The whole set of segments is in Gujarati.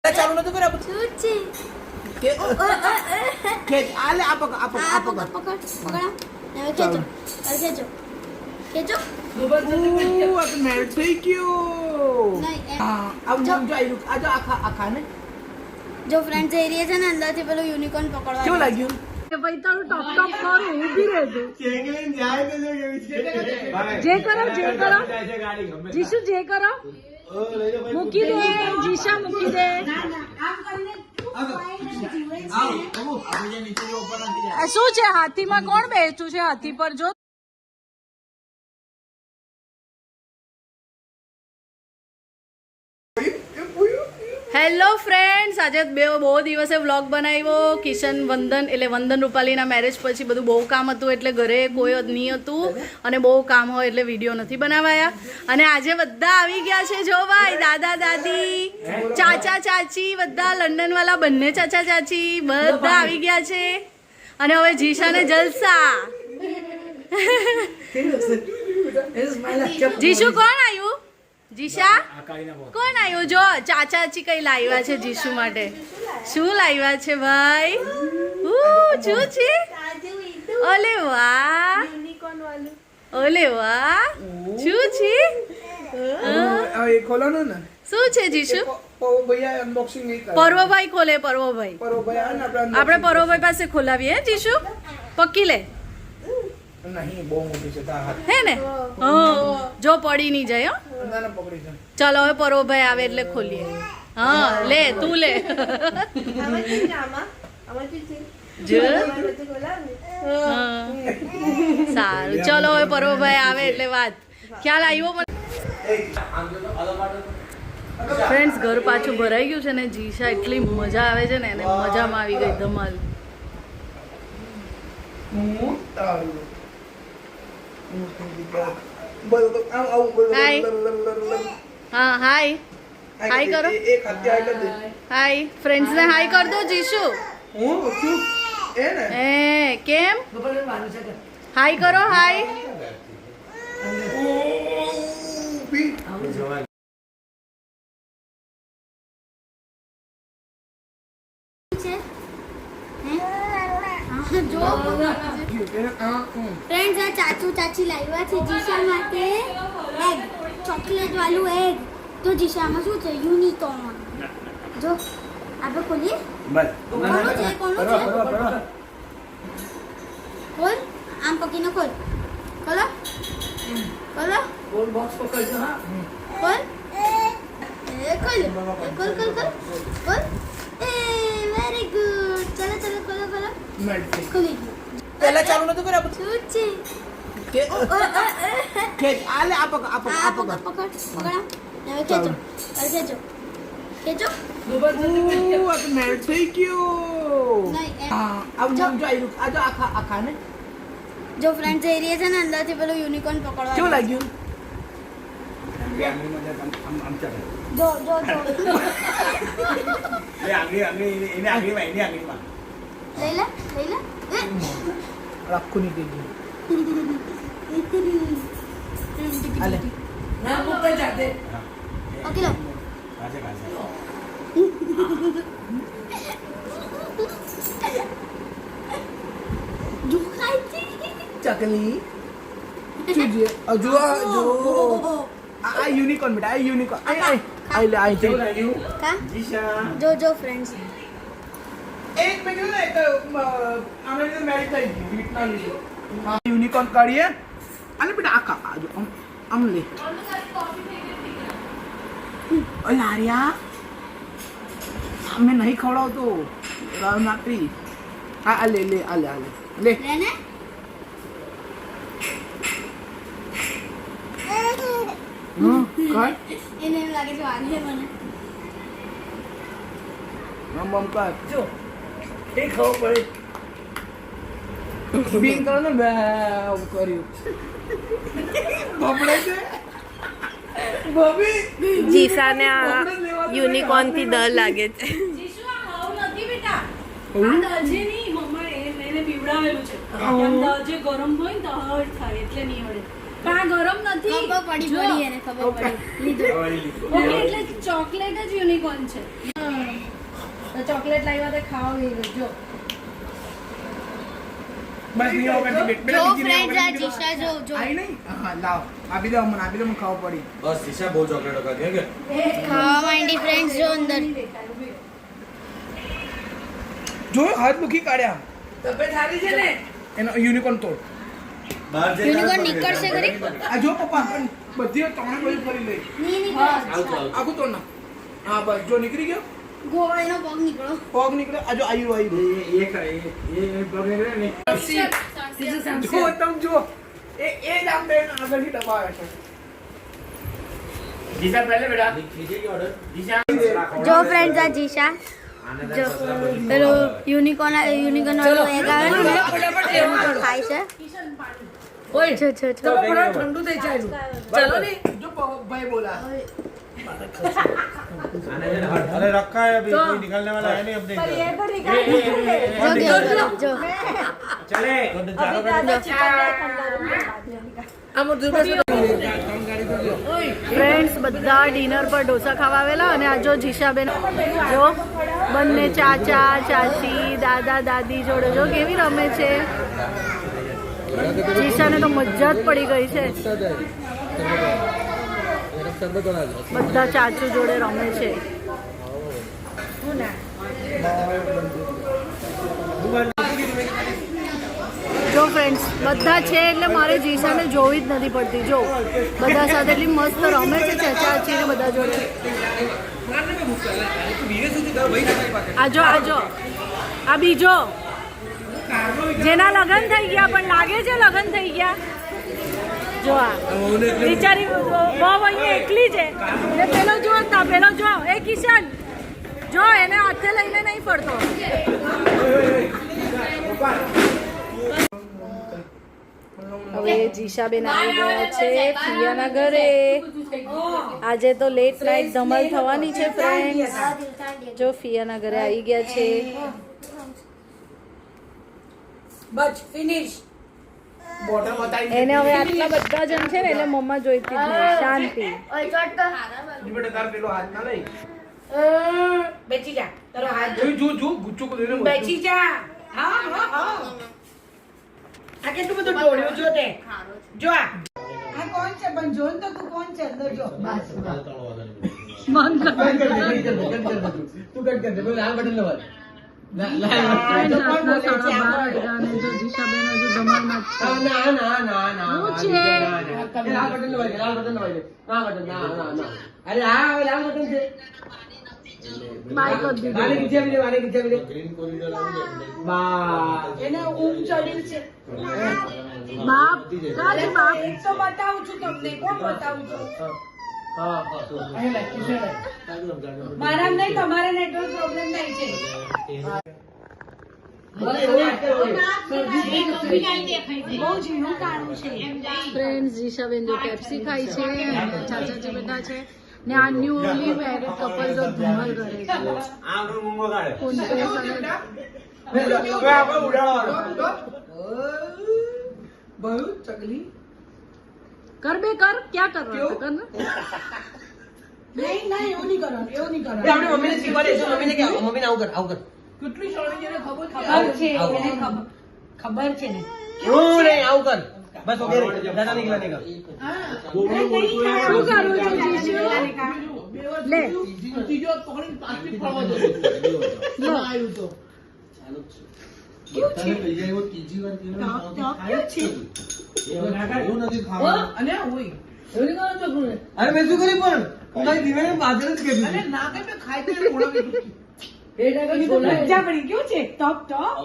ચાલુ નતું કરે શું છે કે આલે આ પકડ પકડ હવે ખેંચો ખેંચો આ તો મેલ્ટ થઈ ગયો નહીં આ જો આખા ને જો ફ્રેન્ડ્સ એરિયા છે ને અંદરથી પેલું યુનિકોર્ન પકડવા કેવું લાગ્યું ભાઈ તારું ટપ ટપ કરું ઊભી રહેજો જે કરો જીશુ જે કરો મૂકી દે જીશા મૂકી દે આ શું છે હાથીમાં કોણ બેસતું છે હાથી પર જો હેલો ફ્રેન્ડ્સ આજે બહુ દિવસે વ્લોગ બનાવ્યો કિશન વંદન એટલે વંદન રૂપાલીના મેરેજ પછી બધું બહુ કામ હતું એટલે ઘરે કોઈ જ નહીં હતું અને બહુ કામ હોય એટલે વિડીયો નથી બનાવાયા અને આજે બધા આવી ગયા છે જો ભાઈ દાદા દાદી ચાચા ચાચી બધા લંડન વાળા બંને ચાચા ચાચી બધા આવી ગયા છે અને હવે જીશાને જલસા જીશુ કોણ આવ્યું જીશા કોણ આવ્યું જો ચાચા ચાચી કઈ લાવ્યા છે જીશુ માટે શું લાવ્યા છે ભાઈ શું છે ઓલે વાહ ઓલે વાહ શું છે શું છે જીશુ પર્વભાઈ ખોલે પર્વભાઈ આપણે પર્વભાઈ પાસે ખોલાવીએ જીશુ પક્કી લે હે ને જો પડી નહીં જાય ચલો હવે પરોભાઈ આવે એટલે ખોલીએ હા લે તું લે સારું ચલો હવે પરોભાઈ આવે એટલે વાત ખ્યાલ આવ્યો મને ફ્રેન્ડ્સ ઘર પાછું ભરાઈ ગયું છે ને જીશા એટલી મજા આવે છે ને એને મજામાં આવી ગઈ ધમાલ હા હાય હાય કરો હાય ફ્રેન્ડ્સ ને હાય કર દો જીશુ એ કેમ હાય કરો હાય જો ફ્રેન્ડ્સ આ ચાચુ ચાચી લાવ્યા છે જીશા માટે એગ ચોકલેટ વાળું એગ તો જીશામાં શું છે યુનિકોર્ન જો આપણે ખોલીએ કોનું છે ખોલ આમ પકીને ખોલ ખોલો બોક્સ પકડજો હા ખોલ ખોલ એ વેરી ગુડ ચલો ખોલો મેલ્ટ ખોલી ગયું પહેલા ચાલુ નતું કરે શું છે કે આલે આ પકડ પકડ હવે ખેંચો આ તો મેલ્ટ થઈ ગયો નહીં આ જો આખા ને જો ફ્રેન્ડ્સ એરિયા છે ને અંદરથી પેલું યુનિકોર્ન પકડવા કેવું લાગ્યું જો લઈ લે રાખું નહીં થઈ ગયું આલે ના મુક્ત જાતે ઓકે લો જો ખાઈ ચકલી ચૂજે જો આ યુનિકોર્ન બેટા આ યુનિકોર્ન આઈ લે આઈ થઈ કા જો ફ્રેન્ડ્સ એક મિનિટ ને તો આમે મેરી થઈ ગઈ બીટના લીધે હા યુનિકોર્ન કાઢીએ અને બેટા આખા આજો આમ લે ઓય લારિયા અમે નહીં ખવડાવતો રાવ નાખી આ લે લે લેને કાય એને એમ લાગે છે વાગે મને મમ કા જો એ ખાવ પડે બીન કરો ને બે કર્યું બબડે છે બબી જીશાને આ યુનિકોર્ન થી ડર લાગે છે જીશુ આ ખાવ નથી બેટા આ દજે નહીં મમ્મા એને પીવડાવેલું છે એમ દજે ગરમ હોય ને તો હળ થાય એટલે નહીં હળે પણ આ ગરમ નથી ખબર પડી એને ખબર પડી લીધું ઓકે એટલે ચોકલેટ જ યુનિકોર્ન છે તો ચોકલેટ લાવ્યા તો ખાવા ગઈ જો બસ નહીં આવડતી બેટ જો ફ્રેન્ડ્સ આ જીશા જો આઈ નહીં હા લાવ આપી દે મને ખાવા પડી બસ દિશા બહુ ચોકલેટો ખાધી હે કે ખાવા માંડી ફ્રેન્ડ્સ જો અંદર જો હાથ મુખી કાઢ્યા તબિયત સારી છે ને એનો યુનિકોર્ન તોડ બહાર જઈને યુનિકોર્ન નીકળશે ખરી આ જો પપ્પા બધી ત્રણે બાજુ ફરી લઈ ની નીકળે આખું તોડ ના હા બસ જો નીકળી ગયો ગોળનો પગ નીકળો પગ નીકળે આ જો આયુ એ પગ નીકળે ને જો તમ જો એ જ આમ બેન આગળથી દબાવે છે જીસા પહેલે બેટા ખીચે કે ઓર્ડર જીસા જો ફ્રેન્ડ્સ આ જીશા જો પેલો યુનિકોર્ન વાળો એક આવે ને એવું ખાય છે ઓય જો જો જો ઠંડુ થઈ જાય ચલો ને જો ભાઈ બોલા अरे रखा है अभी कोई निकालने वाला है नहीं अपने पर ये इधर। तो निकाल જો चले अभी दादा चिकन ફ્રેન્ડ્સ બધા ડિનર પર ઢોસા ખાવા આવેલા અને આ જો જીશાબેન જો બંને ચાચા ચાચી દાદા દાદી જોડે જો કેવી રમે છે જીશાને તો મજા જ પડી ગઈ છે બધા ચાચુ જોડે રમે છે જો ફ્રેન્ડ્સ બધા છે એટલે મારે જીશાને જોવી જ નથી પડતી જો બધા સાથે એટલી મસ્ત રમે છે ચાચી ને બધા જોડે આજો આ બીજો જેના લગ્ન થઈ ગયા પણ લાગે છે લગ્ન થઈ ગયા જો આ બિચારી બહુ અહીંયા એકલી છે ને પેલો જો પેલો જો એ કિશન જો એને હાથે લઈને નહીં ફરતો હવે જીશાબેન આવી ગયા છે ફિયાના ઘરે આજે તો લેટ નાઇટ ધમાલ થવાની છે ફ્રેન્ડ્સ જો ફિયાના ઘરે આવી ગયા છે બસ ફિનિશ બોટલ બતાવી એને હવે આટલા બધા જણ છે ને એટલે મમ્મા જોઈતી જ નહીં શાંતિ બેટા તાર પેલો હાથ ના લઈ બેચી જા તારો હાથ જો ગુચ્ચો કો દેને બેચી જા હા હા હા આ કેટલું બધું ડોળ્યું જો તે જો આ કોણ છે પણ જોન તો તું કોણ છે અંદર જો બસ તું કટ કર દે પેલો લાલ બટન દબા એને ઊંઘ ચડી છે બાપ કાલે બાપ એક તો બતાવું છું તમને કોણ બતાવું છું મારા નહીં તમારે નેટવર્ક પ્રોબ્લેમ નહીં છે બહુ ઝીણું કાણું છે ફ્રેન્ડ્સ જીશાબેન જો પેપ્સી ખાય છે ચાચાજી બધા છે ને આ ન્યુલી મેરેડ કપલ જો ધમાલ કરે છે आंख मुंगो काढे કોન્ટેસ અને तो आपण उडाळा બહુ ચકલી કર બે કર ક્યાં કર રહા કર ના નહીં નહીં એવું નહીં કરવાનું એવું નહીં કરવાનું આપણે મમ્મીને શીખવાડે છે મમ્મીને કે મમ્મીને આવું કર કેટલી શાળી જેને ખબર છે ખબર છે એને ખબર છે ને એવું નહીં આવું કર બસ ઓકે દાદા નીકળા નીકળ શું કરું છું જીશુ લે ત્રીજો પકડી પ્લાસ્ટિક ફળવા દો લો આવ્યું તો અને હોય અરે મેં શું કર્યું પણ તારી દીવાને બાજર જ કરી અને ના કઈ મેં ખાઈ તો બોલાવી લજ્જા પડી ગયું છે ટોપ ટોપ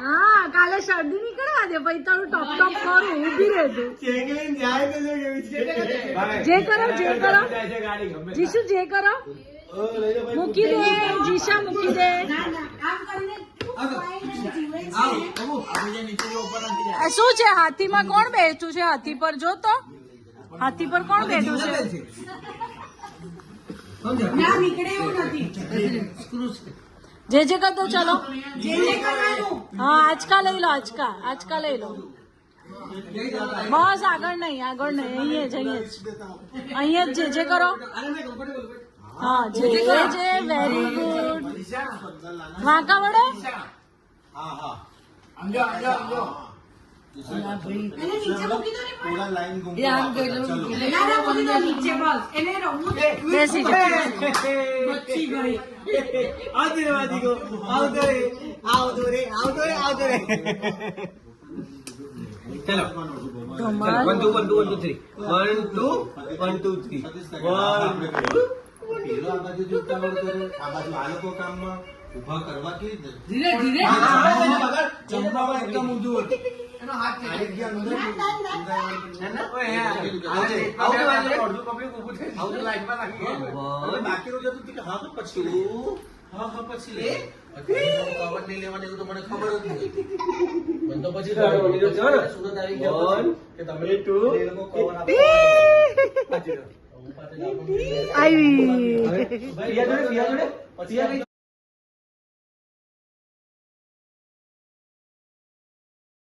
હા કાલે શરદી નીકળવા દે પછી તારું ટોપ ટોપ કરું ઊભી રહેજો ચેંગલી ન્યાય કે જે કરો જીશુ જે કરો મૂકી દે જીશા મૂકી દે આમ કરીને આ શું છે હાથીમાં કોણ બેઠું છે હાથી પર જો તો હાથી પર કોણ બેઠું છે ના નીકળે એવું નથી જે કરતો ચલો જે કરવાનું હા આંચકા લઈ લો આંચકા લઈ લો બસ આગળ નહીં અહીંયા જ જે કરો હા જે વેરી ગુડ વાંકા વડે पूरा लाइन घूम બેસી જા चलो ધમાલ 1 2 1 2 1 2 3 1 2 1 2 3 પેલો આ બાજુ જોતા વળતો રહ્યો. આ બાજુ આ લોકો કામમાં ઊભા કરવા કેવી રીતે? धीरे धीरे ચંપામાં એકદમ ઊંધું હતું. આને ગયા અંદર. અડધું public ઊભું થઈ ગયું. લાઈનમાં લાગી ગયું. હવે બાકીનું જતું હતું કે હા તો પછી લે. કવર નહીં લેવાનું એવું તો મને ખબર જ નથી. મને તો પછી સુરત આવી ગયો કે તમે એ લોકો કવર આપો. આવી पिया जोड़े पिया जोड़े पिया नहीं